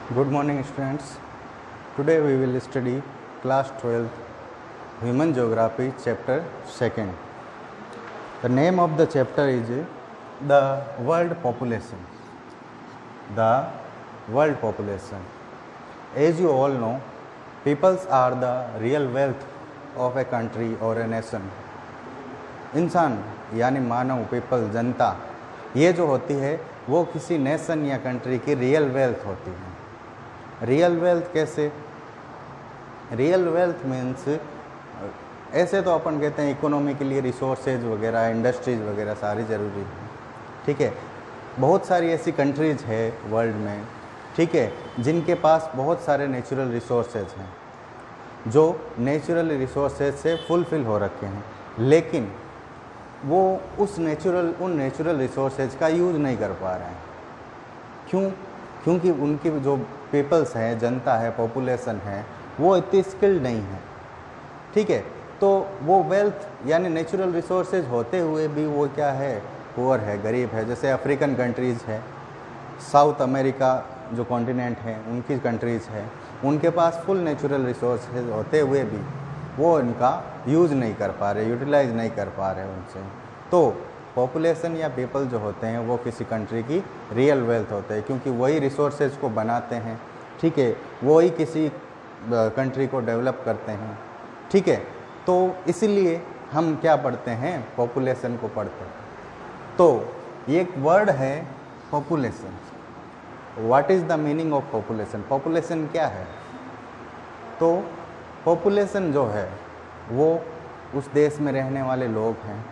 Good morning, students. Today we will study class 12 Human Geography chapter 2nd. The name of the chapter is the world population. The world population. As you all know, peoples are the real wealth of a country or a nation. इंसान यानी मानव, people, जनता, ये जो होती है वो किसी nation या country की रियल वेल्थ होती है। रियल वेल्थ कैसे? रियल वेल्थ मीन्स ऐसे तो अपन कहते हैं इकोनॉमी के लिए रिसोर्सेज वगैरह, इंडस्ट्रीज वगैरह सारी ज़रूरी है, ठीक है। बहुत सारी ऐसी कंट्रीज है वर्ल्ड में, ठीक है, जिनके पास बहुत सारे नेचुरल रिसोर्सेज हैं, जो नेचुरल रिसोर्सेज से फुलफिल हो रखे हैं, लेकिन वो उन नेचुरल रिसोर्सेज का यूज़ नहीं कर पा रहे हैं। क्यों? क्योंकि उनकी जो पीपल्स हैं, जनता है, पॉपुलेशन है, वो इतनी स्किल्ड नहीं है, ठीक है। तो वो वेल्थ यानी नेचुरल रिसोर्सेज होते हुए भी वो क्या है, पुअर है, गरीब है। जैसे अफ्रीकन कंट्रीज़ है, साउथ अमेरिका जो कॉन्टिनेंट है उनकी कंट्रीज़ है, उनके पास फुल नेचुरल रिसोर्सेज होते हुए भी वो इनका यूज़ नहीं कर पा रहे, यूटिलाइज नहीं कर पा रहे उनसे। तो पॉपुलेशन या पीपल जो होते हैं वो किसी कंट्री की रियल वेल्थ होते हैं, क्योंकि वही रिसोर्सेज को बनाते हैं, ठीक है, वही किसी कंट्री को डेवलप करते हैं, ठीक है। तो इसीलिए हम क्या पढ़ते हैं, पॉपुलेशन को पढ़ते हैं। तो ये एक वर्ड है population. What is the meaning of population? Population क्या है? तो पॉपुलेशन जो है वो उस देश में रहने वाले लोग हैं,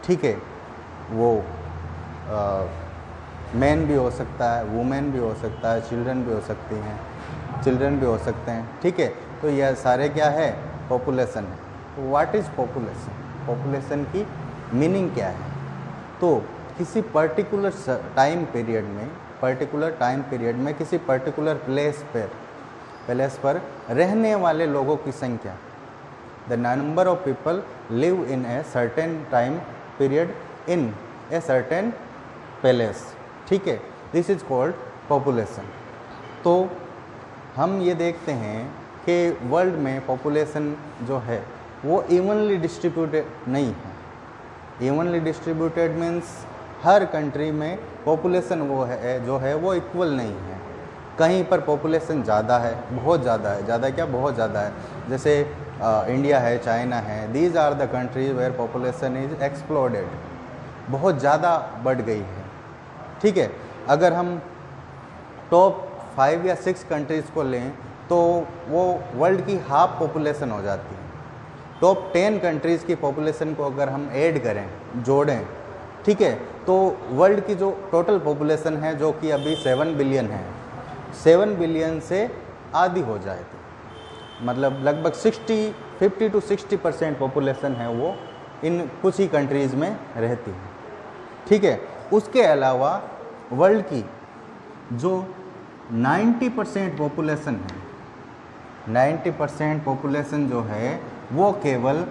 ठीक है। वो मैन भी हो सकता है, वुमेन भी हो सकता है, चिल्ड्रन भी हो सकती हैं, चिल्ड्रन भी हो सकते हैं, ठीक है। तो यह सारे क्या है, पॉपुलेशन है। तो व्हाट इज़ पॉपुलेशन? पॉपुलेशन की मीनिंग क्या है? तो किसी पर्टिकुलर टाइम पीरियड में किसी पर्टिकुलर प्लेस पर रहने वाले लोगों की संख्या, the number of people live in a certain time period in a certain place, ठीक है, दिस इज कॉल्ड पॉपुलेशन। तो हम ये देखते हैं कि वर्ल्ड में पॉपुलेशन जो है वो इवनली डिस्ट्रीब्यूटेड नहीं है। इवनली डिस्ट्रीब्यूटेड मीन्स हर कंट्री में पॉपुलेशन जो है वो इक्वल नहीं है। कहीं पर पॉपुलेशन ज़्यादा है, बहुत ज़्यादा है, ज़्यादा क्या, बहुत ज़्यादा है। जैसे इंडिया है, चाइना है, these are the countries where population is exploded, बहुत ज़्यादा बढ़ गई है, ठीक है। अगर हम टॉप 5 या 6 कंट्रीज़ को लें तो वो वर्ल्ड की हाफ पॉपुलेशन हो जाती है। टॉप 10 कंट्रीज़ की पॉपुलेशन को अगर हम ऐड करें, जोड़ें, ठीक है, तो वर्ल्ड की जो टोटल पॉपुलेशन है, जो कि अभी 7 बिलियन है, 7 बिलियन से आधी हो जाए तो मतलब लगभग 50 to 60% पॉपुलेशन है वो इन कुछ ही कंट्रीज़ में रहती है, ठीक है। उसके अलावा वर्ल्ड की जो 90% पॉपुलेशन है, 90% पॉपुलेशन जो है वो केवल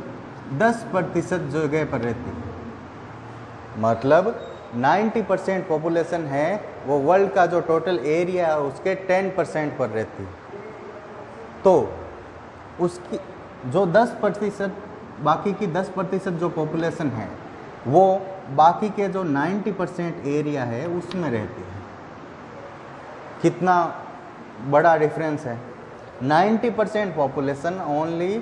10% जगह पर रहती है। मतलब 90% पॉपुलेशन है वो वर्ल्ड का जो टोटल एरिया है उसके 10% पर रहती है। तो उसकी जो 10%, बाकी की 10% जो पॉपुलेशन है वो बाकी के जो 90% एरिया है उसमें रहती है। कितना बड़ा डिफरेंस है? 90% पॉपुलेशन ओनली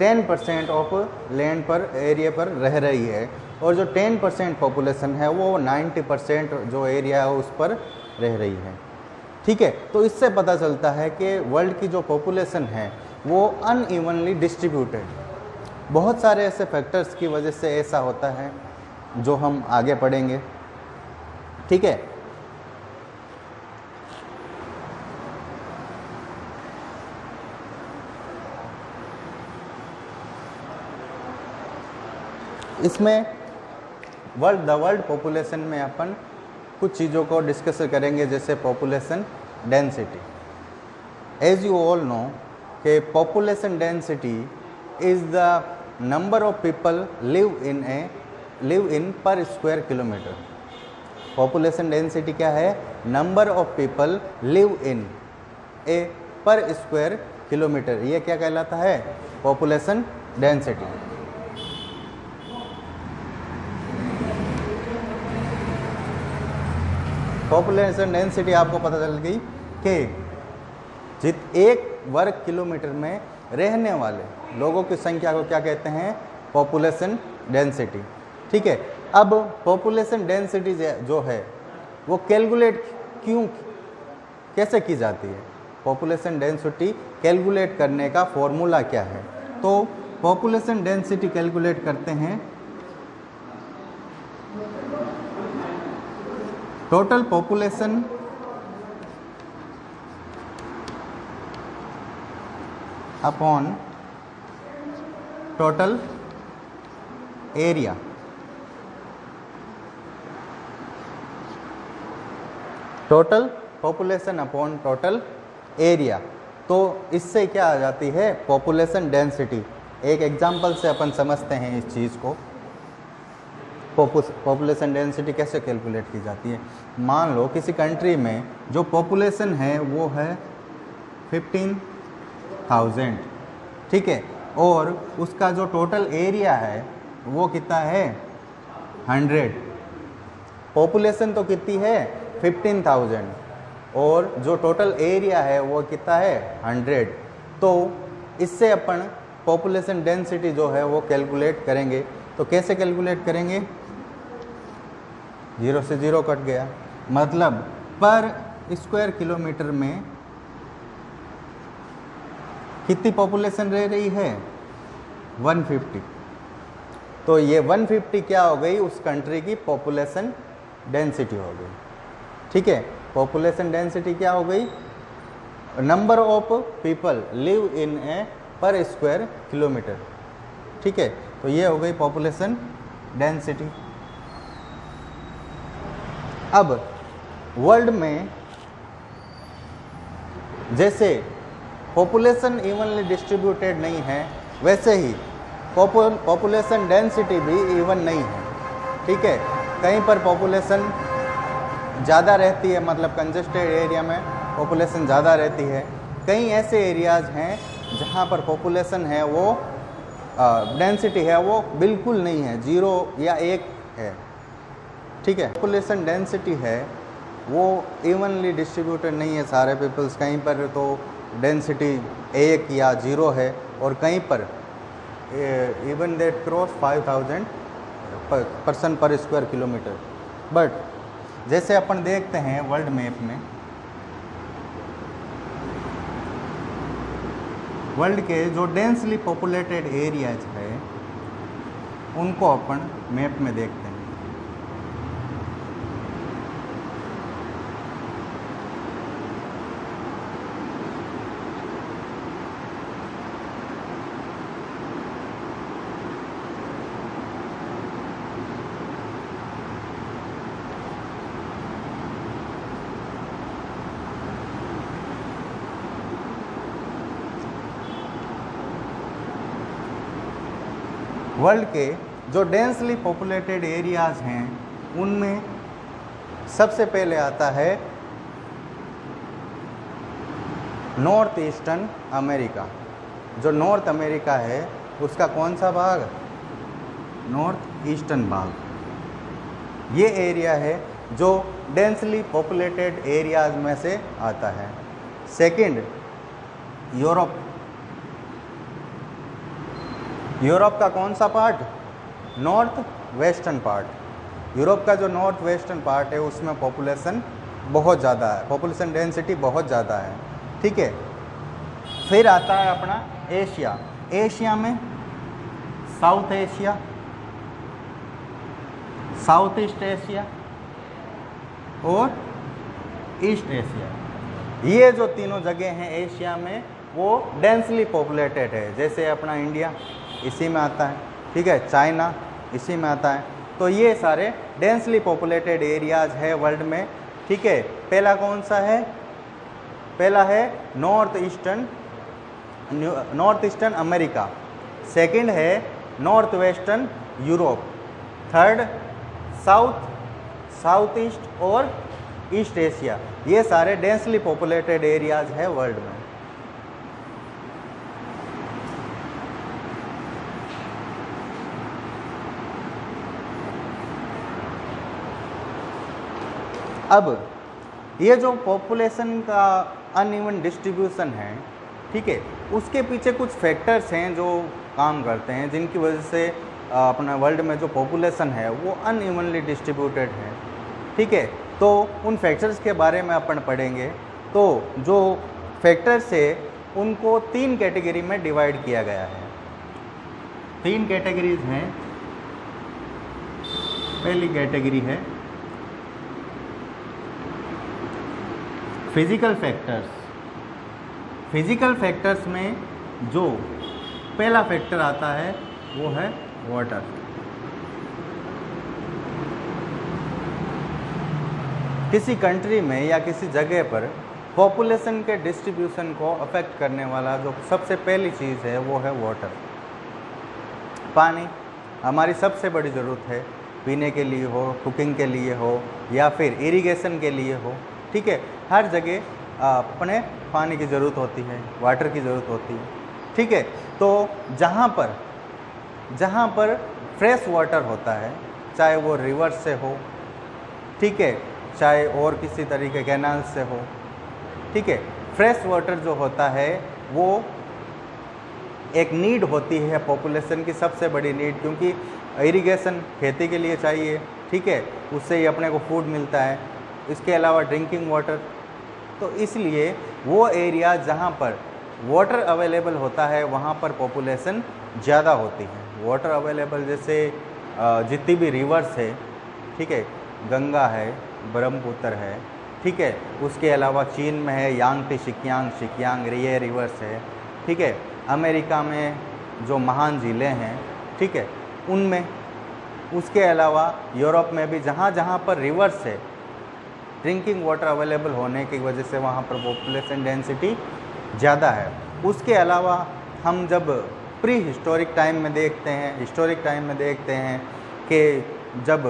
10% ऑफ लैंड पर, एरिया पर रह रही है, और जो 10% पॉपुलेशन है वो 90% जो एरिया है उस पर रह रही है, ठीक है। तो इससे पता चलता है कि वर्ल्ड की जो पॉपुलेशन है वो अनइवनली डिस्ट्रीब्यूटेड। बहुत सारे ऐसे फैक्टर्स की वजह से ऐसा होता है जो हम आगे पढ़ेंगे, ठीक है। इसमें द वर्ल्ड पॉपुलेशन में अपन कुछ चीज़ों को डिस्कस करेंगे, जैसे population density. As you all know कि population density is the number of people live in per square kilometre. Population density क्या है? Number of people live in a per square kilometre. ये क्या कहलाता है? Population density. पॉपुलेशन डेंसिटी आपको पता चल गई कि एक वर्ग किलोमीटर में रहने वाले लोगों की संख्या को क्या कहते हैं? Population density. ठीक है, अब पॉपुलेशन डेंसिटी जो है वो कैलकुलेट कैसे की जाती है? पॉपुलेशन डेंसिटी कैलकुलेट करने का फॉर्मूला क्या है? तो पॉपुलेशन डेंसिटी कैलकुलेट करते हैं total population upon total area. Total population upon total area. तो इससे क्या आ जाती है? Population density. एक एग्जांपल से अपन समझते हैं इस चीज़ को। पॉपुलेशन डेंसिटी कैसे कैलकुलेट की जाती है? मान लो किसी कंट्री में जो पॉपुलेशन है वो है 15,000, ठीक है, और उसका जो टोटल एरिया है वो कितना है? 100। पॉपुलेशन तो कितनी है? 15,000 और जो टोटल एरिया है वो कितना है? 100। तो इससे अपन पॉपुलेशन डेंसिटी जो है वो कैलकुलेट करेंगे। तो कैसे कैलकुलेट करेंगे? 0 से 0 कट गया, मतलब पर स्क्वायर किलोमीटर में कितनी पॉपुलेशन रह रही है? 150। तो ये 150 क्या हो गई? उस कंट्री की पॉपुलेशन डेंसिटी हो गई। ठीक है, पॉपुलेशन डेंसिटी क्या हो गई? Number of people live in a per square kilometre. ठीक है, तो ये हो गई पॉपुलेशन डेंसिटी। अब वर्ल्ड में जैसे पॉपुलेशन इवनली डिस्ट्रीब्यूटेड नहीं है, वैसे ही पॉपुलेशन डेंसिटी भी इवन नहीं है। ठीक है, कहीं पर पॉपुलेशन ज़्यादा रहती है, मतलब कंजेस्टेड एरिया में पॉपुलेशन ज़्यादा रहती है। कई ऐसे एरियाज़ हैं जहाँ पर पॉपुलेशन है वो डेंसिटी है वो बिल्कुल नहीं है, 0 या 1 है। ठीक है, पॉपुलेशन डेंसिटी है वो इवनली डिस्ट्रीब्यूटेड नहीं है सारे पीपल्स। कहीं पर तो डेंसिटी 1 या 0 है और कहीं पर इवन दैट क्रॉस 5,000 पर्सन पर स्क्वायर किलोमीटर। बट जैसे अपन देखते हैं वर्ल्ड मैप में, वर्ल्ड के जो डेंसली पॉपुलेटेड एरियाज है उनको अपन मैप में देखते हैं। वर्ल्ड के जो डेंसली पॉपुलेटेड एरियाज़ हैं उनमें सबसे पहले आता है नॉर्थ ईस्टर्न अमेरिका। जो नॉर्थ अमेरिका है उसका कौन सा भाग? नॉर्थ ईस्टर्न भाग। ये एरिया है जो डेंसली पॉपुलेटेड एरियाज में से आता है। Second, Europe. यूरोप का कौन सा part? North western part. Europe का जो नॉर्थ वेस्टर्न पार्ट है उसमें पॉपुलेशन बहुत ज़्यादा है, पॉपुलेशन डेंसिटी बहुत ज़्यादा है। ठीक है, फिर आता है अपना एशिया। एशिया में south Asia, south east Asia और ईस्ट एशिया। ये जो तीनों जगह हैं एशिया में वो डेंसली पॉपुलेटेड है। जैसे अपना इंडिया इसी में आता है, ठीक है, चाइना इसी में आता है। तो ये सारे डेंसली पॉपुलेटेड एरियाज है वर्ल्ड में। ठीक है, पहला कौन सा है? पहला है नॉर्थ ईस्टर्न अमेरिका। सेकंड है north western Europe. Third south east और ईस्ट एशिया, ये सारे डेंसली पॉपुलेटेड एरियाज है वर्ल्ड में। अब ये जो पॉपुलेशन का अनइवन डिस्ट्रीब्यूशन है, ठीक है, उसके पीछे कुछ फैक्टर्स हैं जो काम करते हैं, जिनकी वजह से अपना वर्ल्ड में जो पॉपुलेशन है वो अनइवनली डिस्ट्रीब्यूटेड है, ठीक है। तो उन फैक्टर्स के बारे में अपन पढ़ेंगे। तो जो फैक्टर्स है उनको 3 कैटेगरी में डिवाइड किया गया है। 3 कैटेगरीज हैं। पहली कैटेगरी है फिजिकल फैक्टर्स। फिजिकल फैक्टर्स में जो पहला फैक्टर आता है वो है वाटर। किसी कंट्री में या किसी जगह पर पॉपुलेशन के डिस्ट्रीब्यूशन को अफेक्ट करने वाला जो सबसे पहली चीज़ है वो है वाटर। पानी हमारी सबसे बड़ी ज़रूरत है, पीने के लिए हो, कुकिंग के लिए हो या फिर इरिगेशन के लिए हो, ठीक है। हर जगह अपने पानी की ज़रूरत होती है, वाटर की ज़रूरत होती है, ठीक है। तो जहाँ पर फ्रेश वाटर होता है, चाहे वो रिवर से हो, ठीक है, चाहे और किसी तरीके कैनाल से हो, ठीक है, फ्रेश वाटर जो होता है वो एक नीड होती है पॉपुलेशन की, सबसे बड़ी नीड, क्योंकि इरिगेशन खेती के लिए चाहिए, ठीक है, उससे ही अपने को फूड मिलता है। इसके अलावा ड्रिंकिंग वाटर। तो इसलिए वो एरिया जहाँ पर वाटर अवेलेबल होता है वहाँ पर पॉपुलेशन ज़्यादा होती है। वाटर अवेलेबल जैसे जितनी भी रिवर्स है, ठीक है, गंगा है, ब्रह्मपुत्र है, ठीक है, उसके अलावा चीन में है यांगटी शिकियांग ये रिवर्स है, ठीक है, अमेरिका में जो महान झीलें हैं, ठीक है, उनमें, उसके अलावा यूरोप में भी जहाँ जहाँ पर रिवर्स है, ड्रिंकिंग वाटर अवेलेबल होने की वजह से वहाँ पर पॉपुलेशन डेंसिटी ज़्यादा है। उसके अलावा हम जब प्री हिस्टोरिक टाइम में देखते हैं कि जब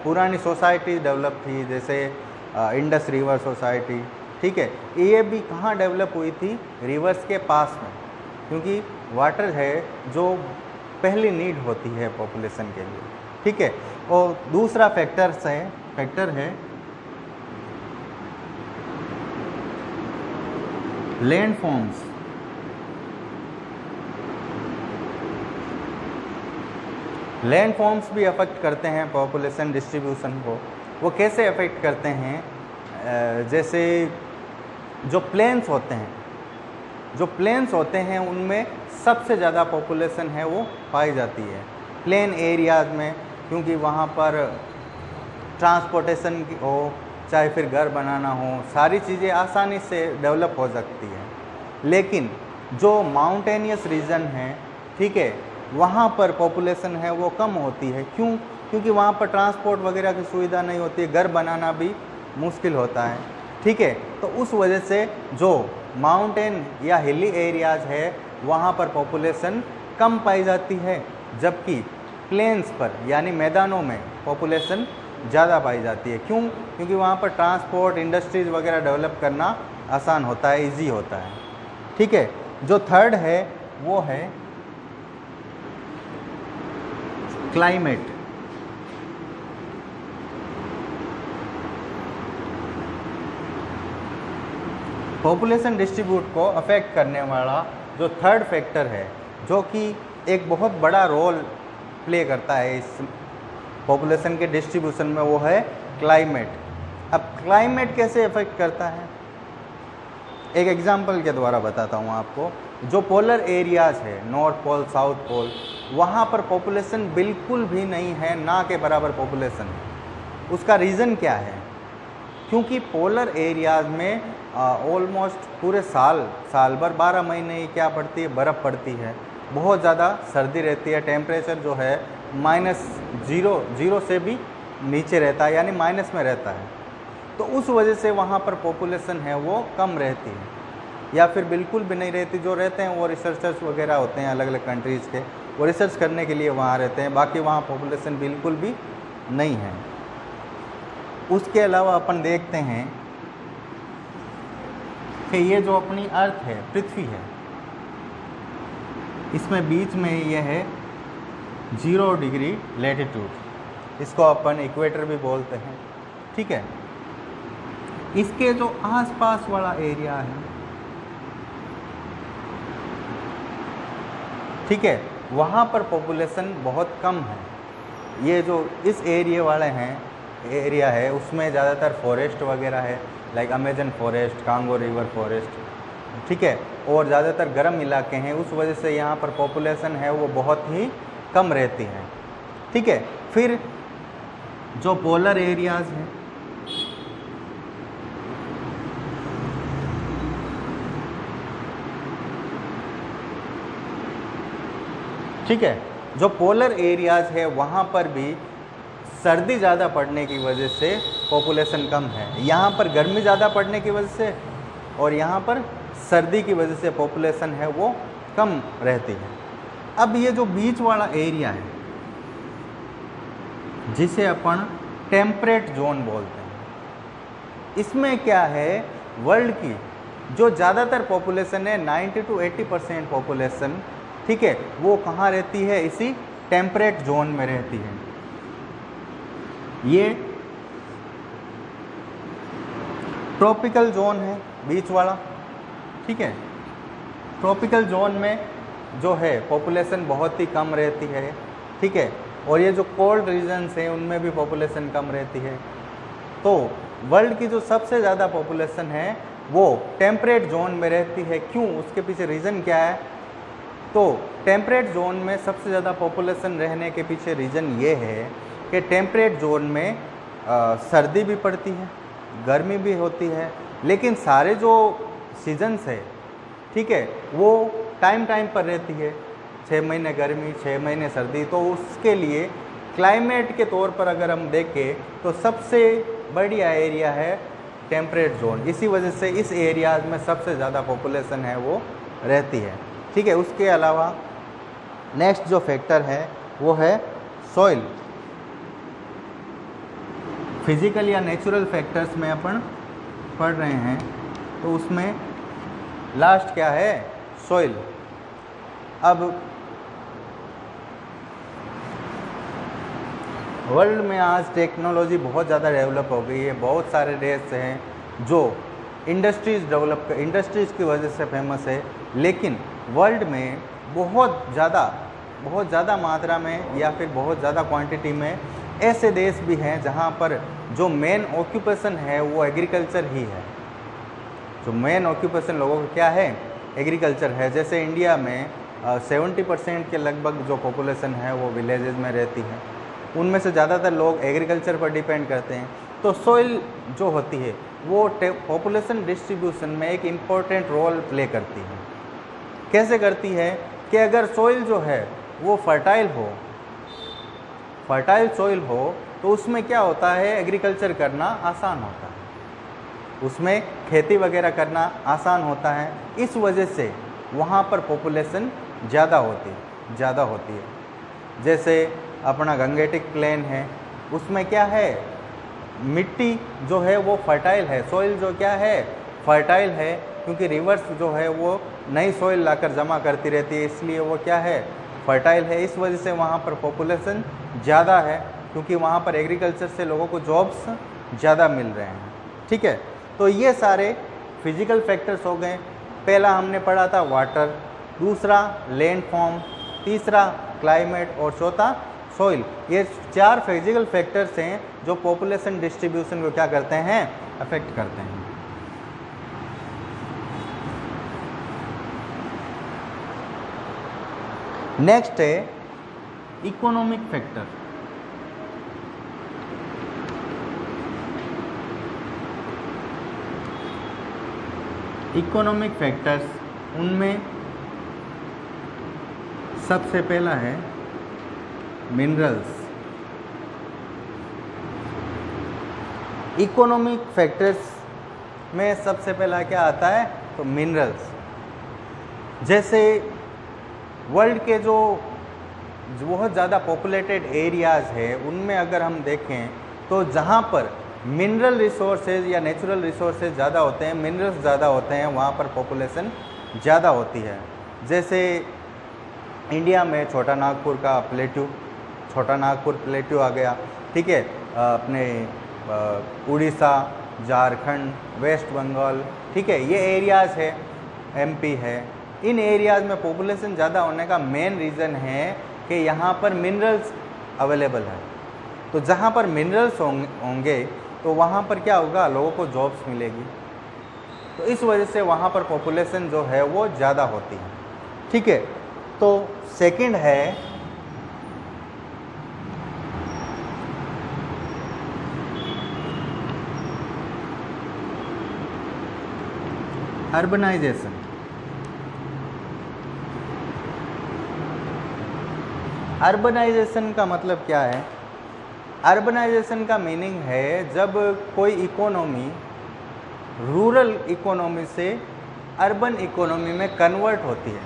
पुरानी सोसाइटी डेवलप थी, जैसे इंडस रिवर सोसाइटी, ठीक है, ये भी कहाँ डेवलप हुई थी? रिवर्स के पास में, क्योंकि वाटर है जो पहली नीड होती है पॉपुलेशन के लिए, ठीक है। और दूसरा फैक्टर है लैंडफॉर्म्स। लैंडफॉर्म्स भी अफेक्ट करते हैं पॉपुलेशन डिस्ट्रीब्यूशन को। वो कैसे अफेक्ट करते हैं? जैसे जो प्लेन्स होते हैं उनमें सबसे ज़्यादा पॉपुलेशन है वो पाई जाती है प्लेन एरियाज़ में, क्योंकि वहाँ पर ट्रांसपोर्टेशन हो, चाहे फिर घर बनाना हो, सारी चीज़ें आसानी से डेवलप हो सकती है। लेकिन जो माउंटेनियस रीजन है, ठीक है, वहाँ पर पॉपुलेशन है वो कम होती है। क्यों? क्योंकि वहाँ पर ट्रांसपोर्ट वगैरह की सुविधा नहीं होती है, घर बनाना भी मुश्किल होता है, ठीक है। तो उस वजह से जो माउंटेन या हिली एरियाज़ है वहाँ पर पॉपुलेशन कम पाई जाती है, जबकि प्लेन्स पर यानी मैदानों में पॉपुलेशन ज़्यादा पाई जाती है। क्यों? क्योंकि वहाँ पर ट्रांसपोर्ट, इंडस्ट्रीज़ वगैरह डेवलप करना आसान होता है, इजी होता है, ठीक है। जो थर्ड है वो है क्लाइमेट। पॉपुलेशन डिस्ट्रीब्यूट को अफेक्ट करने वाला जो थर्ड फैक्टर है, जो कि एक बहुत बड़ा रोल प्ले करता है इस पॉपुलेशन के डिस्ट्रीब्यूशन में, वो है क्लाइमेट। अब क्लाइमेट कैसे अफेक्ट करता है, एक एग्जांपल के द्वारा बताता हूँ आपको। जो पोलर एरियाज़ है, नॉर्थ पोल, साउथ पोल, वहाँ पर पॉपुलेशन बिल्कुल भी नहीं है, ना के बराबर पॉपुलेशन है। उसका रीज़न क्या है? क्योंकि पोलर एरियाज़ में ऑलमोस्ट पूरे साल भर 12 महीने ही क्या पड़ती है? बर्फ़ पड़ती है, बहुत ज़्यादा सर्दी रहती है, टेम्परेचर जो है -0 से भी नीचे रहता है, यानी माइनस में रहता है। तो उस वजह से वहाँ पर पॉपुलेशन है वो कम रहती है, या फिर बिल्कुल भी नहीं रहती। जो रहते हैं वो रिसर्चर्स वगैरह होते हैं अलग अलग कंट्रीज़ के, वो रिसर्च करने के लिए वहाँ रहते हैं, बाकी वहाँ पॉपुलेशन बिल्कुल भी नहीं है। उसके अलावा अपन देखते हैं कि ये जो अपनी अर्थ है, पृथ्वी है, इसमें बीच में यह है 0 डिग्री लैटिट्यूड, इसको अपन इक्वेटर भी बोलते हैं, ठीक है। इसके जो आसपास वाला एरिया है, ठीक है, वहाँ पर पॉपुलेशन बहुत कम है। ये जो इस एरिया है उसमें ज़्यादातर फॉरेस्ट वगैरह है, like Amazon forest, Congo river forest, ठीक है, और ज़्यादातर गर्म इलाके हैं, उस वजह से यहाँ पर पॉपुलेशन है वो बहुत ही कम रहती है, ठीक है। फिर जो पोलर एरियाज़ हैं, ठीक है, जो पोलर एरियाज़ है वहाँ पर भी सर्दी ज़्यादा पड़ने की वजह से पॉपुलेशन कम है। यहाँ पर गर्मी ज़्यादा पड़ने की वजह से और यहाँ पर सर्दी की वजह से पॉपुलेशन है वो कम रहती है। अब ये जो बीच वाला एरिया है जिसे अपन टेम्परेट जोन बोलते हैं, इसमें क्या है, वर्ल्ड की जो ज़्यादातर पॉपुलेशन है 90 to 80% पॉपुलेशन, ठीक है, वो कहाँ रहती है, इसी टेम्परेट जोन में रहती है। ये ट्रॉपिकल जोन है बीच वाला, ठीक है। ट्रॉपिकल जोन में जो है पॉपुलेशन बहुत ही कम रहती है, ठीक है, और ये जो कोल्ड रीजन्स हैं उनमें भी पॉपुलेशन कम रहती है। तो वर्ल्ड की जो सबसे ज़्यादा पॉपुलेशन है वो टेम्परेट जोन में रहती है। क्यों, उसके पीछे रीज़न क्या है? तो टेम्परेट जोन में सबसे ज़्यादा पॉपुलेशन रहने के पीछे रीज़न ये है कि टेम्परेट जोन में सर्दी भी पड़ती है, गर्मी भी होती है, लेकिन सारे जो सीजन्स है, ठीक है, वो टाइम पर रहती है। 6 महीने गर्मी, 6 महीने सर्दी। तो उसके लिए क्लाइमेट के तौर पर अगर हम देखें तो सबसे बढ़िया एरिया है टेम्परेट जोन। इसी वजह से इस एरियाज़ में सबसे ज़्यादा पॉपुलेशन है वो रहती है, ठीक है। उसके अलावा नेक्स्ट जो फैक्टर है वो है सॉइल। फिजिकल या नेचुरल फैक्टर्स में अपन पढ़ रहे हैं तो उसमें लास्ट क्या है, सॉइल। अब वर्ल्ड में आज टेक्नोलॉजी बहुत ज़्यादा डेवलप हो गई है। बहुत सारे देश हैं जो इंडस्ट्रीज़ की वजह से फेमस है, लेकिन वर्ल्ड में बहुत ज़्यादा मात्रा में या फिर बहुत ज़्यादा क्वांटिटी में ऐसे देश भी हैं जहाँ पर जो मेन ऑक्यूपेशन है वो एग्रीकल्चर ही है। जो मेन ऑक्यूपेशन लोगों का क्या है, एग्रीकल्चर है। जैसे इंडिया में 70% के लगभग जो पॉपुलेशन है वो विलेजेस में रहती है, उनमें से ज़्यादातर लोग एग्रीकल्चर पर डिपेंड करते हैं। तो सॉइल जो होती है वो पॉपुलेशन डिस्ट्रीब्यूशन में एक इम्पॉर्टेंट रोल प्ले करती है। कैसे करती है कि अगर सॉइल जो है वो फर्टाइल सॉइल हो तो उसमें क्या होता है, एग्रीकल्चर करना आसान होता है, उसमें खेती वगैरह करना आसान होता है। इस वजह से वहाँ पर पॉपुलेशन ज़्यादा होती है। जैसे अपना गंगेटिक प्लेन है, उसमें क्या है, मिट्टी जो है वो फर्टाइल है, सॉइल जो क्या है, फर्टाइल है, क्योंकि रिवर्स जो है वो नई सॉइल लाकर जमा करती रहती है, इसलिए वो क्या है, फर्टाइल है। इस वजह से वहाँ पर पॉपुलेशन ज़्यादा है, क्योंकि वहाँ पर एग्रीकल्चर से लोगों को जॉब्स ज़्यादा मिल रहे हैं, ठीक है। तो ये सारे फिजिकल फैक्टर्स हो गए। पहला हमने पढ़ा था वाटर, दूसरा लैंडफॉर्म, तीसरा क्लाइमेट और चौथा सॉइल। ये 4 फिजिकल फैक्टर्स हैं जो पॉपुलेशन डिस्ट्रीब्यूशन को क्या करते हैं, अफेक्ट करते हैं। नेक्स्ट है इकोनॉमिक फैक्टर। इकोनॉमिक फैक्टर्स, उनमें सबसे पहला है मिनरल्स। इकोनॉमिक फैक्टर्स में सबसे पहला क्या आता है, तो मिनरल्स। जैसे वर्ल्ड के जो बहुत ज़्यादा पॉपुलेटेड एरियाज़ है उनमें अगर हम देखें तो जहाँ पर मिनरल रिसोर्सेज या नेचुरल रिसोर्सेज ज़्यादा होते हैं, मिनरल्स ज़्यादा होते हैं, वहाँ पर पॉपुलेशन ज़्यादा होती है। जैसे इंडिया में छोटा नागपुर का प्लेट्यू, छोटा नागपुर प्लेट्यू आ गया, ठीक है, अपने उड़ीसा, झारखंड, वेस्ट बंगाल, ठीक है, ये एरियाज़ है, एमपी है। इन एरियाज़ में पॉपुलेशन ज़्यादा होने का मेन रीज़न है कि यहाँ पर मिनरल्स अवेलेबल है। तो जहाँ पर मिनरल्स होंगे तो वहाँ पर क्या होगा, लोगों को जॉब्स मिलेगी। तो इस वजह से वहाँ पर पॉपुलेशन जो है वो ज़्यादा होती है, ठीक है। तो सेकंड है अर्बनाइजेशन। अर्बनाइजेशन का मतलब क्या है? अर्बनाइजेशन का मीनिंग है जब कोई इकोनॉमी रूरल इकोनॉमी से अर्बन इकोनॉमी में कन्वर्ट होती है।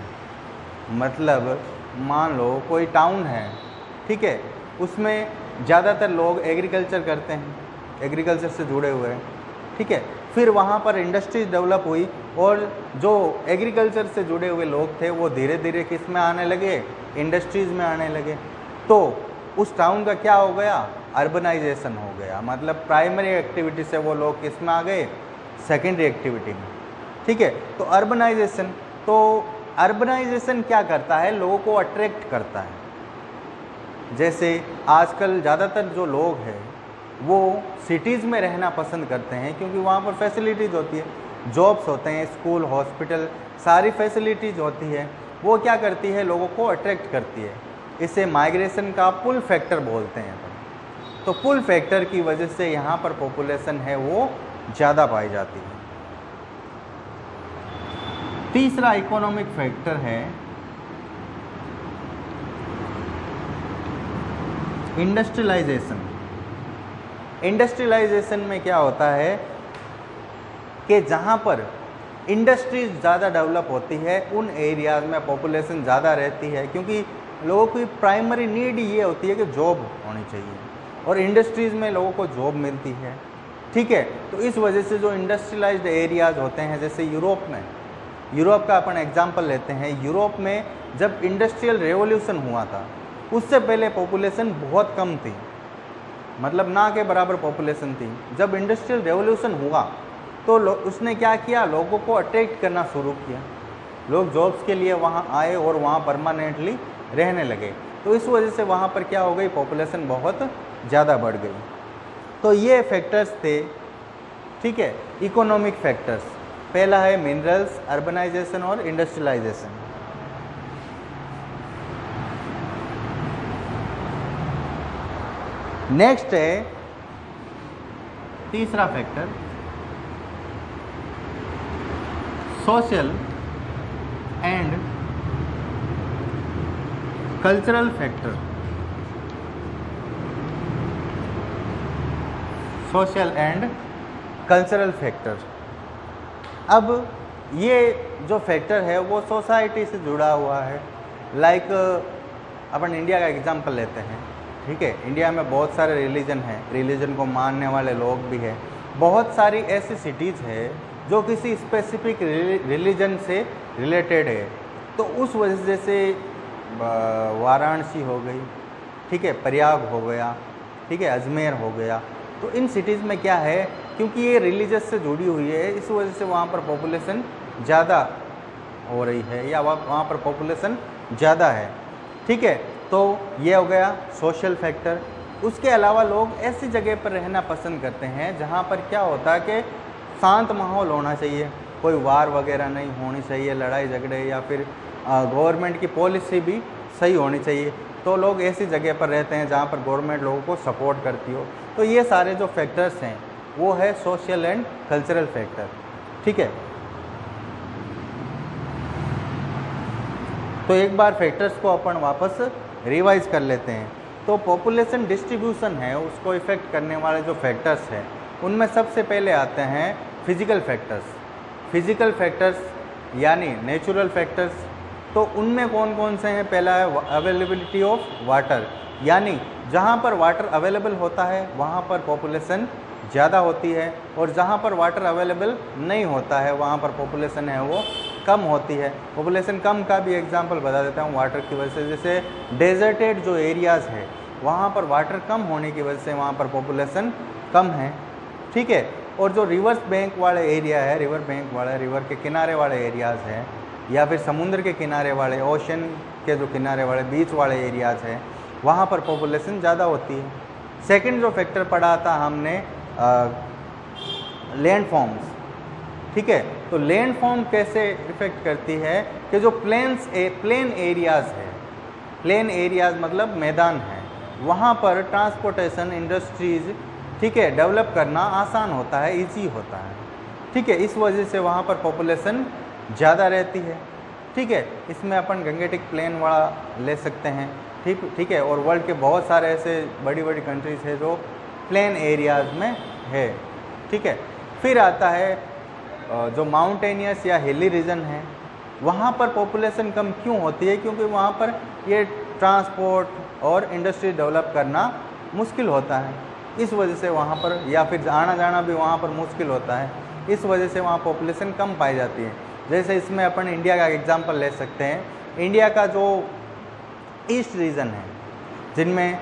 मतलब मान लो कोई टाउन है, ठीक है, उसमें ज़्यादातर लोग एग्रीकल्चर करते हैं, एग्रीकल्चर से जुड़े हुए हैं, ठीक है। फिर वहाँ पर इंडस्ट्रीज डेवलप हुई और जो एग्रीकल्चर से जुड़े हुए लोग थे वो धीरे धीरे किस में आने लगे, इंडस्ट्रीज़ में आने लगे। तो उस टाउन का क्या हो गया, अर्बनाइजेशन हो गया। मतलब प्राइमरी एक्टिविटी से वो लोग किस में आ गए, सेकेंडरी एक्टिविटी में, ठीक है। तो अर्बनाइजेशन क्या करता है, लोगों को अट्रैक्ट करता है। जैसे आजकल ज़्यादातर जो लोग हैं वो सिटीज़ में रहना पसंद करते हैं क्योंकि वहाँ पर फैसिलिटीज़ होती है, जॉब्स होते हैं, स्कूल, हॉस्पिटल, सारी फैसिलिटीज़ होती है। वो क्या करती है, लोगों को अट्रैक्ट करती है। इसे माइग्रेशन का पुल फैक्टर बोलते हैं। तो पुल फैक्टर की वजह से यहाँ पर पॉपुलेशन है वो ज़्यादा पाई जाती है। तीसरा इकोनॉमिक फैक्टर है इंडस्ट्रियलाइजेशन। इंडस्ट्रियलाइजेशन में क्या होता है कि जहाँ पर इंडस्ट्रीज ज़्यादा डेवलप होती है उन एरियाज़ में पॉपुलेशन ज़्यादा रहती है, क्योंकि लोगों की प्राइमरी नीड ये होती है कि जॉब होनी चाहिए और इंडस्ट्रीज़ में लोगों को जॉब मिलती है, ठीक है। तो इस वजह से जो इंडस्ट्रियलाइज्ड एरियाज़ होते हैं, जैसे यूरोप का अपन एग्जांपल लेते हैं। यूरोप में जब इंडस्ट्रियल रेवोल्यूशन हुआ था उससे पहले पॉपुलेशन बहुत कम थी, मतलब ना के बराबर पॉपुलेशन थी। जब इंडस्ट्रियल रेवोल्यूशन हुआ तो उसने क्या किया, लोगों को अट्रैक्ट करना शुरू किया। लोग जॉब्स के लिए वहाँ आए और वहाँ परमानेंटली रहने लगे। तो इस वजह से वहाँ पर क्या हो गई, पॉपुलेशन बहुत ज़्यादा बढ़ गई। तो ये फैक्टर्स थे, ठीक है, इकोनॉमिक फैक्टर्स। पहला है मिनरल्स, अर्बनाइजेशन और इंडस्ट्रियलाइजेशन। नेक्स्ट है तीसरा factor, social and cultural factor. Social and cultural factor. अब ये जो फैक्टर है वो सोसाइटी से जुड़ा हुआ है। लाइक अपन इंडिया का एग्जांपल लेते हैं, ठीक है। इंडिया में बहुत सारे रिलीजन हैं, रिलीजन को मानने वाले लोग भी हैं। बहुत सारी ऐसी सिटीज़ है जो किसी स्पेसिफिक रिलीजन से रिलेटेड है। तो उस वजह से वाराणसी हो गई, ठीक है, प्रयाग हो गया, ठीक है, अजमेर हो गया। तो इन सिटीज़ में क्या है, क्योंकि ये रिलीजियस से जुड़ी हुई है, इस वजह से वहाँ पर पॉपुलेशन ज़्यादा हो रही है या वहाँ पर पॉपुलेशन ज़्यादा है, ठीक है। तो ये हो गया सोशल फैक्टर। उसके अलावा लोग ऐसी जगह पर रहना पसंद करते हैं जहाँ पर क्या होता है कि शांत माहौल होना चाहिए, कोई वार वगैरह नहीं होनी चाहिए, लड़ाई झगड़े, या फिर गवर्नमेंट की पॉलिसी भी सही होनी चाहिए। तो लोग ऐसी जगह पर रहते हैं जहाँ पर गवर्नमेंट लोगों को सपोर्ट करती हो। तो ये सारे जो फैक्टर्स हैं वो है सोशल एंड कल्चरल फैक्टर, ठीक है। तो एक बार फैक्टर्स को अपन वापस रिवाइज कर लेते हैं। तो पॉपुलेशन डिस्ट्रीब्यूशन है, उसको इफ़ेक्ट करने वाले जो फैक्टर्स हैं उनमें सबसे पहले आते हैं फिजिकल फैक्टर्स। फिजिकल फैक्टर्स यानी नेचुरल फैक्टर्स। तो उनमें कौन कौन से हैं? पहला है अवेलेबिलिटी ऑफ वाटर, यानी जहाँ पर वाटर अवेलेबल होता है वहाँ पर पॉपुलेशन ज़्यादा होती है, और जहाँ पर वाटर अवेलेबल नहीं होता है वहाँ पर पॉपुलेशन है वो कम होती है। पॉपुलेशन कम का भी एग्जांपल बता देता हूँ वाटर की वजह से। जैसे डेजर्टेड जो एरियाज़ है वहाँ पर वाटर कम होने की वजह से वहाँ पर पॉपुलेशन कम है, ठीक है। और जो रिवर्स बैंक वाले एरिया है, रिवर बैंक वाले, रिवर के किनारे वाले एरियाज़ हैं, या फिर समुद्र के किनारे वाले, ओशन के जो किनारे वाले, बीच वाले एरियाज़ हैं, वहाँ पर पॉपुलेशन ज़्यादा होती है। सेकंड जो फैक्टर पढ़ा था हमने लैंड फॉर्म्स, ठीक है। तो लैंड फॉर्म कैसे इफेक्ट करती है कि जो प्लेन एरियाज़ है, प्लेन एरियाज़ मतलब मैदान है, वहाँ पर ट्रांसपोर्टेशन, इंडस्ट्रीज़, ठीक है, डेवलप करना आसान होता है, इजी होता है, ठीक है। इस वजह से वहाँ पर पॉपुलेशन ज़्यादा रहती है, ठीक है। इसमें अपन गंगेटिक प्लेन वाला ले सकते हैं, ठीक है। और वर्ल्ड के बहुत सारे ऐसे बड़ी बड़ी कंट्रीज़ है जो प्लेन एरियाज़ में है, ठीक है। फिर आता है जो माउंटेनियस या हिली रीजन है, वहाँ पर पॉपुलेशन कम क्यों होती है? क्योंकि वहाँ पर ये ट्रांसपोर्ट और इंडस्ट्री डेवलप करना मुश्किल होता है, इस वजह से वहाँ पर, या फिर आना जाना भी वहाँ पर मुश्किल होता है, इस वजह से वहाँ पॉपुलेशन कम पाई जाती है। जैसे इसमें अपन इंडिया का एग्जांपल ले सकते हैं। इंडिया का जो ईस्ट रीजन है, जिनमें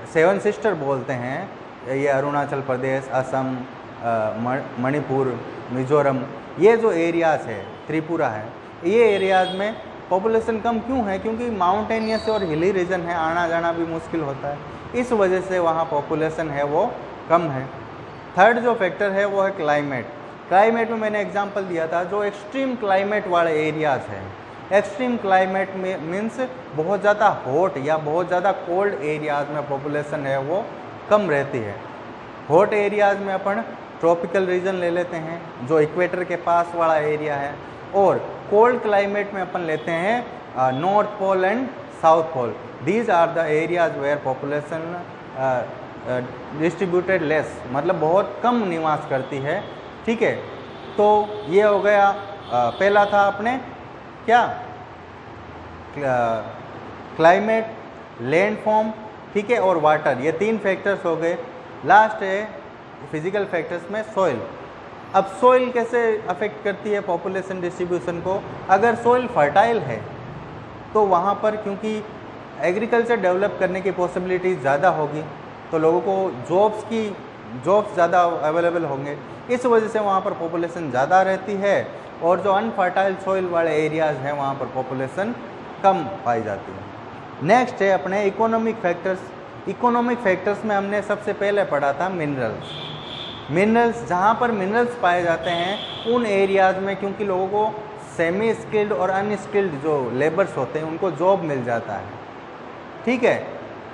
सेवन सिस्टर बोलते हैं, ये अरुणाचल प्रदेश, असम, मणिपुर, मिजोरम, ये जो एरियाज़ है, त्रिपुरा है, ये एरियाज़ में पॉपुलेशन कम क्यों है? क्योंकि माउंटेनियस और हिली रीजन है, आना जाना भी मुश्किल होता है, इस वजह से वहाँ पॉपुलेशन है वो कम है। थर्ड जो फैक्टर है वो है क्लाइमेट। क्लाइमेट में मैंने एग्जांपल दिया था, जो एक्सट्रीम क्लाइमेट वाले एरियाज़ हैं, एक्सट्रीम क्लाइमेट में मीन्स बहुत ज़्यादा हॉट या बहुत ज़्यादा कोल्ड एरियाज़ में पॉपुलेशन है वो कम रहती है। हॉट एरियाज़ में अपन ट्रॉपिकल रीजन ले लेते हैं जो इक्वेटर के पास वाला एरिया है, और कोल्ड क्लाइमेट में अपन लेते हैं north pole and south pole. These are the areas where population distributed less, मतलब बहुत कम निवास करती है, ठीक है। तो ये हो गया पहला था अपने क्या, क्लाइमेट, लैंडफॉर्म, ठीक है, और वाटर, ये तीन फैक्टर्स हो गए। लास्ट है फिजिकल फैक्टर्स में सॉइल। अब सॉइल कैसे अफेक्ट करती है पॉपुलेशन डिस्ट्रीब्यूशन को? अगर सॉइल फर्टाइल है तो वहाँ पर, क्योंकि एग्रीकल्चर डेवलप करने की पॉसिबिलिटीज़ ज़्यादा होगी, तो लोगों को जॉब्स ज़्यादा अवेलेबल होंगे, इस वजह से वहाँ पर पॉपुलेशन ज़्यादा रहती है। और जो अनफर्टाइल सॉइल वाले एरियाज़ हैं वहाँ पर पॉपुलेशन कम पाई जाती है। नेक्स्ट है अपने इकोनॉमिक फैक्टर्स। इकोनॉमिक फैक्टर्स में हमने सबसे पहले पढ़ा था मिनरल्स। जहाँ पर मिनरल्स पाए जाते हैं उन एरियाज़ में, क्योंकि लोगों को सेमी स्किल्ड और अनस्किल्ड जो लेबर्स होते हैं उनको जॉब मिल जाता है, ठीक है,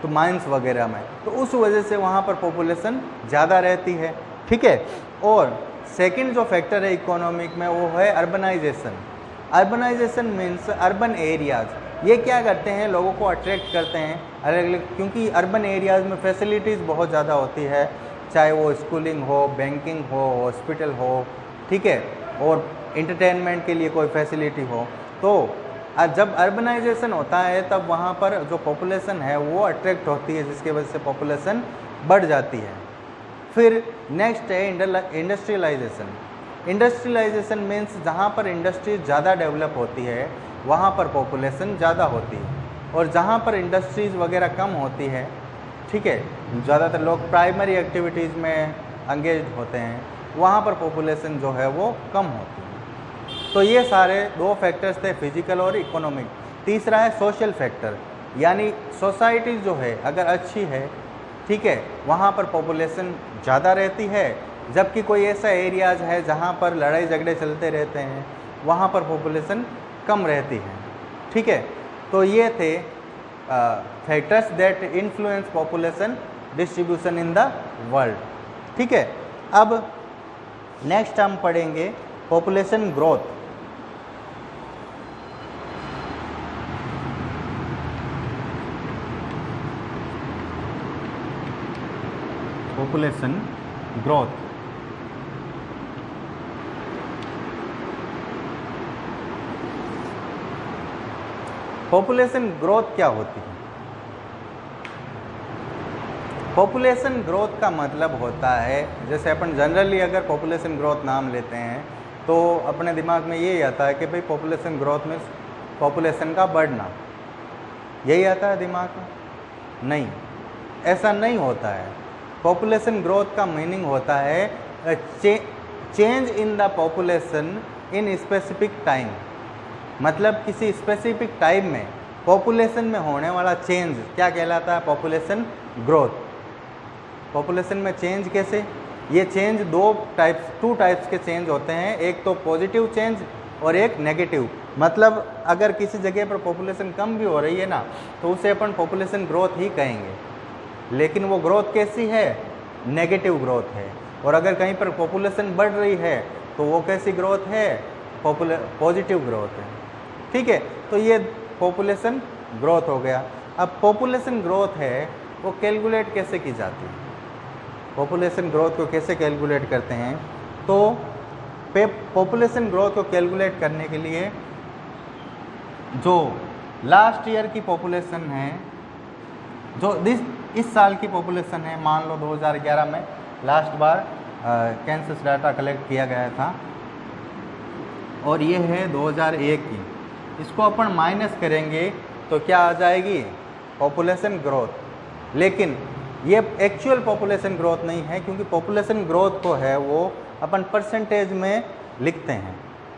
तो माइंस वगैरह में, तो उस वजह से वहाँ पर पॉपुलेशन ज़्यादा रहती है, ठीक है। और सेकंड जो फैक्टर है इकोनॉमिक में वो है urbanisation. Urbanisation means urban areas, ये क्या करते हैं, लोगों को अट्रैक्ट करते हैं अलग अलग, क्योंकि अर्बन एरियाज़ में फैसिलिटीज़ बहुत ज़्यादा होती है, चाहे वो स्कूलिंग हो, बैंकिंग हो, हॉस्पिटल हो, ठीक है, और इंटरटेनमेंट के लिए कोई फैसिलिटी हो। तो जब अर्बनाइजेशन होता है तब वहाँ पर जो पॉपुलेशन है वो अट्रैक्ट होती है, जिसकी वजह से पॉपुलेशन बढ़ जाती है। फिर नेक्स्ट है इंडस्ट्रियलाइजेशन। इंडस्ट्रियलाइजेशन मीन्स जहाँ पर इंडस्ट्री ज़्यादा डेवलप होती है वहाँ पर पॉपुलेशन ज़्यादा होती है, और जहाँ पर इंडस्ट्रीज़ वगैरह कम होती है, ठीक है, ज़्यादातर लोग प्राइमरी एक्टिविटीज़ में एंगेज होते हैं, वहाँ पर पॉपुलेशन जो है वो कम होती है। तो ये सारे दो फैक्टर्स थे, फिजिकल और इकोनॉमिक। तीसरा है सोशल फैक्टर, यानी सोसाइटी जो है अगर अच्छी है, ठीक है, वहाँ पर पॉपुलेशन ज़्यादा रहती है, जबकि कोई ऐसा एरियाज़ है जहाँ पर लड़ाई झगड़े चलते रहते हैं वहाँ पर पॉपुलेशन कम रहती है, ठीक है। तो ये थे factors that influence population distribution in the world, ठीक है। अब नेक्स्ट हम पढ़ेंगे population growth. Population growth, population growth क्या होती है? पॉपुलेशन ग्रोथ का मतलब होता है, जैसे अपन जनरली अगर पॉपुलेशन ग्रोथ नाम लेते हैं तो अपने दिमाग में यही आता है कि भाई पॉपुलेशन ग्रोथ में पॉपुलेशन का बढ़ना, यही आता है दिमाग में। नहीं, ऐसा नहीं होता है। पॉपुलेशन ग्रोथ का मीनिंग होता है change in the population in specific time, मतलब किसी स्पेसिफिक टाइम में पॉपुलेशन में होने वाला चेंज क्या कहलाता है? Population growth. पॉपुलेशन में चेंज कैसे? ये चेंज टू टाइप्स के चेंज होते हैं, एक तो पॉजिटिव चेंज और एक नेगेटिव। मतलब अगर किसी जगह पर पॉपुलेशन कम भी हो रही है ना तो उसे अपन पॉपुलेशन ग्रोथ ही कहेंगे, लेकिन वो ग्रोथ कैसी है? नेगेटिव ग्रोथ है। और अगर कहीं पर पॉपुलेशन बढ़ रही है तो वो कैसी ग्रोथ है? पॉजिटिव ग्रोथ है। ठीक है, तो ये पॉपुलेशन ग्रोथ हो गया। अब पॉपुलेशन ग्रोथ है वो कैलकुलेट कैसे की जाती है? पॉपुलेशन ग्रोथ को कैसे कैलकुलेट करते हैं? तो पॉपुलेशन ग्रोथ को कैलकुलेट करने के लिए जो लास्ट ईयर की पॉपुलेशन है, जो इस साल की पॉपुलेशन है, मान लो 2011 में लास्ट बार कैंसस डाटा कलेक्ट किया गया था और ये है 2001 की, इसको अपन माइनस करेंगे तो क्या आ जाएगी? Population growth. लेकिन ये एक्चुअल पॉपुलेशन ग्रोथ नहीं है, क्योंकि पॉपुलेशन ग्रोथ को है वो अपन परसेंटेज में लिखते हैं।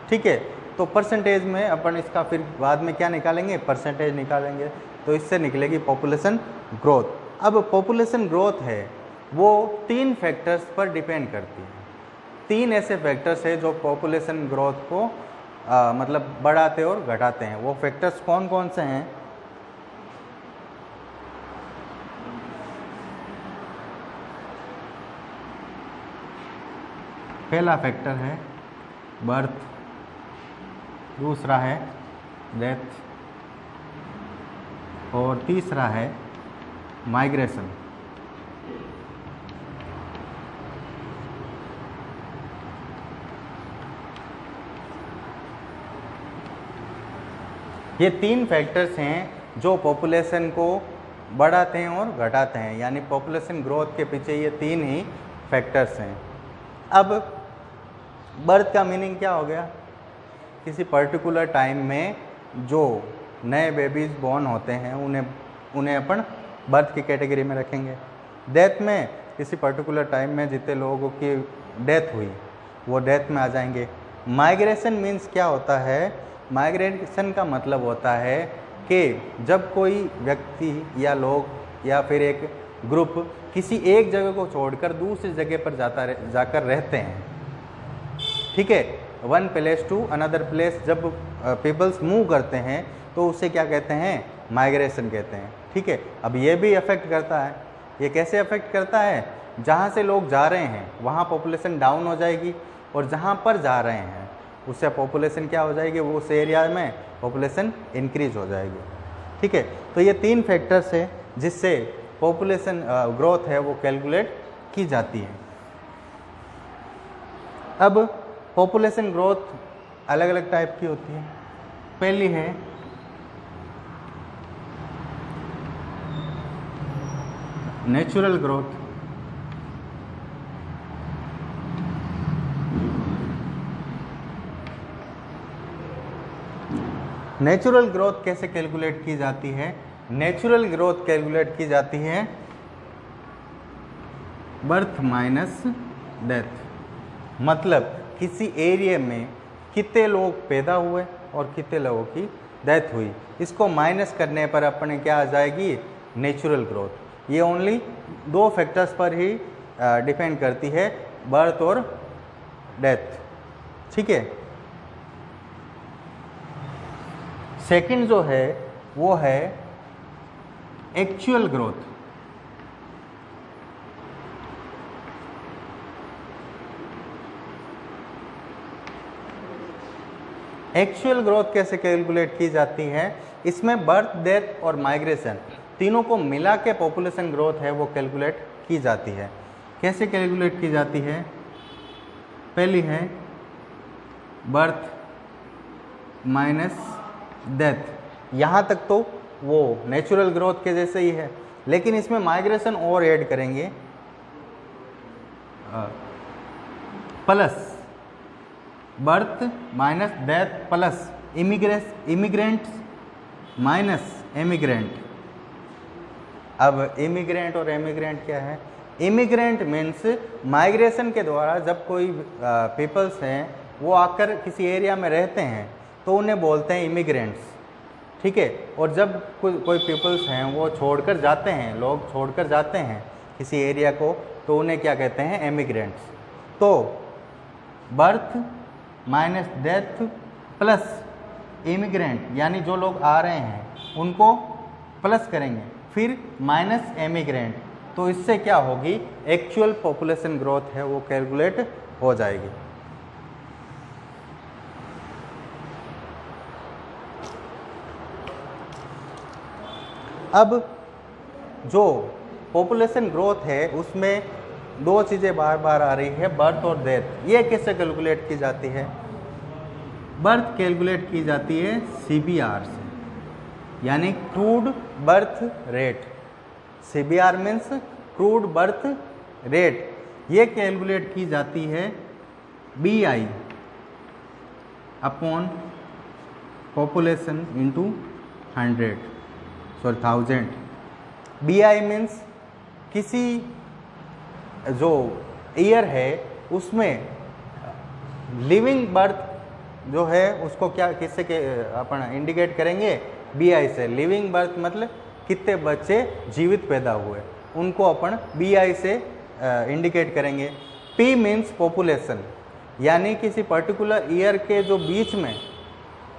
ठीक है, तो परसेंटेज में अपन इसका फिर बाद में क्या निकालेंगे? परसेंटेज निकालेंगे, तो इससे निकलेगी पॉपुलेशन ग्रोथ। अब पॉपुलेशन ग्रोथ है वो 3 फैक्टर्स पर डिपेंड करती है। 3 ऐसे फैक्टर्स है जो पॉपुलेशन ग्रोथ को मतलब बढ़ाते और घटाते हैं। वो फैक्टर्स कौन कौन से हैं? पहला फैक्टर है बर्थ, दूसरा है डेथ और तीसरा है माइग्रेशन। ये 3 फैक्टर्स हैं जो पॉपुलेशन को बढ़ाते हैं और घटाते हैं, यानी पॉपुलेशन ग्रोथ के पीछे ये 3 ही फैक्टर्स हैं। अब बर्थ का मीनिंग क्या हो गया? किसी पर्टिकुलर टाइम में जो नए बेबीज़ बॉर्न होते हैं उन्हें अपन बर्थ की कैटेगरी में रखेंगे। डेथ में किसी पर्टिकुलर टाइम में जितने लोगों की डेथ हुई वो डेथ में आ जाएंगे। माइग्रेशन मीन्स क्या होता है? माइग्रेशन का मतलब होता है कि जब कोई व्यक्ति या लोग या फिर एक ग्रुप किसी एक जगह को छोड़कर दूसरी जगह पर जाकर रहते हैं। ठीक है, one place to another place जब पीपल्स मूव करते हैं तो उसे क्या कहते हैं? माइग्रेशन कहते हैं। ठीक है, अब ये भी अफेक्ट करता है। ये कैसे अफेक्ट करता है? जहाँ से लोग जा रहे हैं वहाँ पॉपुलेशन डाउन हो जाएगी और जहाँ पर जा रहे हैं उससे पॉपुलेशन क्या हो जाएगी? वो उस एरिया में पॉपुलेशन इंक्रीज हो जाएगी। ठीक है, तो ये 3 फैक्टर्स है जिससे पॉपुलेशन ग्रोथ है वो कैलकुलेट की जाती है। अब पॉपुलेशन ग्रोथ अलग अलग टाइप की होती है। पहली है नेचुरल ग्रोथ। नेचुरल ग्रोथ कैसे कैलकुलेट की जाती है? नेचुरल ग्रोथ कैलकुलेट की जाती है बर्थ माइनस डेथ। मतलब किसी एरिया में कितने लोग पैदा हुए और कितने लोगों की डेथ हुई, इसको माइनस करने पर अपने क्या आ जाएगी? Natural growth. ये ओनली 2 फैक्टर्स पर ही डिपेंड करती है, बर्थ और डेथ। ठीक है, सेकंड जो है वो है एक्चुअल ग्रोथ। एक्चुअल ग्रोथ कैसे कैलकुलेट की जाती है? इसमें बर्थ, डेथ और माइग्रेशन तीनों को मिला के पॉपुलेशन ग्रोथ है वो कैलकुलेट की जाती है। कैसे कैलकुलेट की जाती है? पहली है बर्थ माइनस डेथ। यहाँ तक तो वो नेचुरल ग्रोथ के जैसे ही है, लेकिन इसमें माइग्रेशन और ऐड करेंगे, plus birth minus death plus immigrants minus emigrant. अब इमिग्रेंट और एमिग्रेंट क्या है? इमिग्रेंट मीन्स माइग्रेशन के द्वारा जब कोई पीपल्स हैं वो आकर किसी एरिया में रहते हैं तो उन्हें बोलते हैं इमिग्रेंट्स, ठीक है। और जब कोई पीपल्स हैं वो छोड़कर जाते हैं, लोग छोड़कर जाते हैं किसी एरिया को, तो उन्हें क्या कहते हैं? एमिग्रेंट्स। तो birth minus death plus immigrant, यानी जो लोग आ रहे हैं उनको प्लस करेंगे, फिर माइनस एमिग्रेंट, तो इससे क्या होगी? एक्चुअल पॉपुलेशन ग्रोथ है वो कैलकुलेट हो जाएगी। अब जो पॉपुलेशन ग्रोथ है उसमें दो चीज़ें बार बार आ रही है, बर्थ और डेथ। ये कैसे कैलकुलेट की जाती है? बर्थ कैलकुलेट की जाती है CBR से, यानी crude birth rate. CBR means crude birth rate. ये कैलकुलेट की जाती है BI upon population into 1000। BI means किसी जो ईयर है उसमें लिविंग बर्थ जो है उसको क्या किससे के अपन इंडिकेट करेंगे? BI से। लिविंग बर्थ मतलब कितने बच्चे जीवित पैदा हुए, उनको अपन BI से इंडिकेट करेंगे। P मीन्स पॉपुलेशन, यानी किसी पर्टिकुलर ईयर के जो बीच में,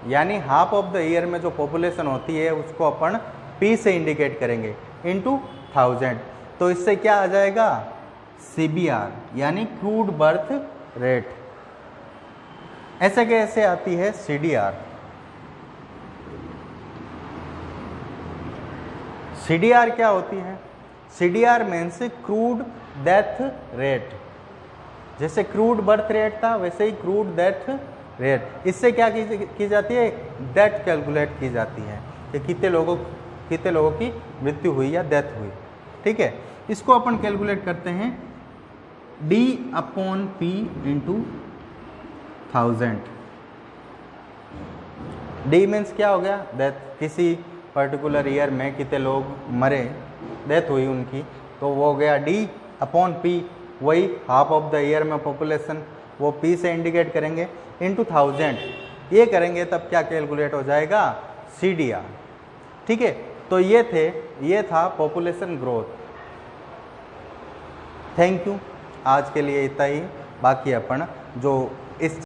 यानी हाफ ऑफ द ईयर में जो पॉपुलेशन होती है उसको अपन P से इंडिकेट करेंगे, इंटू 1000। तो इससे क्या आ जाएगा? CBR, यानी क्रूड बर्थ रेट। ऐसे कैसे आती है CDR? CDR क्या होती है? CDR means crude death rate. जैसे क्रूड बर्थ रेट था वैसे ही क्रूड डेथ रेट। इससे क्या की जाती है? डेथ कैलकुलेट की जाती है कि कितने लोगों की मृत्यु हुई या डेथ हुई, ठीक है। इसको अपन कैलकुलेट करते हैं D upon P into 1000। D means क्या हो गया? डेथ। किसी पर्टिकुलर ईयर में कितने लोग मरे, डेथ हुई उनकी, तो वो हो गया D अपॉन P, वही हाफ ऑफ द ईयर में पॉपुलेशन, वो P से इंडिकेट करेंगे, इंटू 1000। ये करेंगे तब क्या कैलकुलेट हो जाएगा? CDR, ठीक है। तो ये था पॉपुलेशन ग्रोथ। Thank you. आज के लिए इतना ही। बाकी अपन जो इस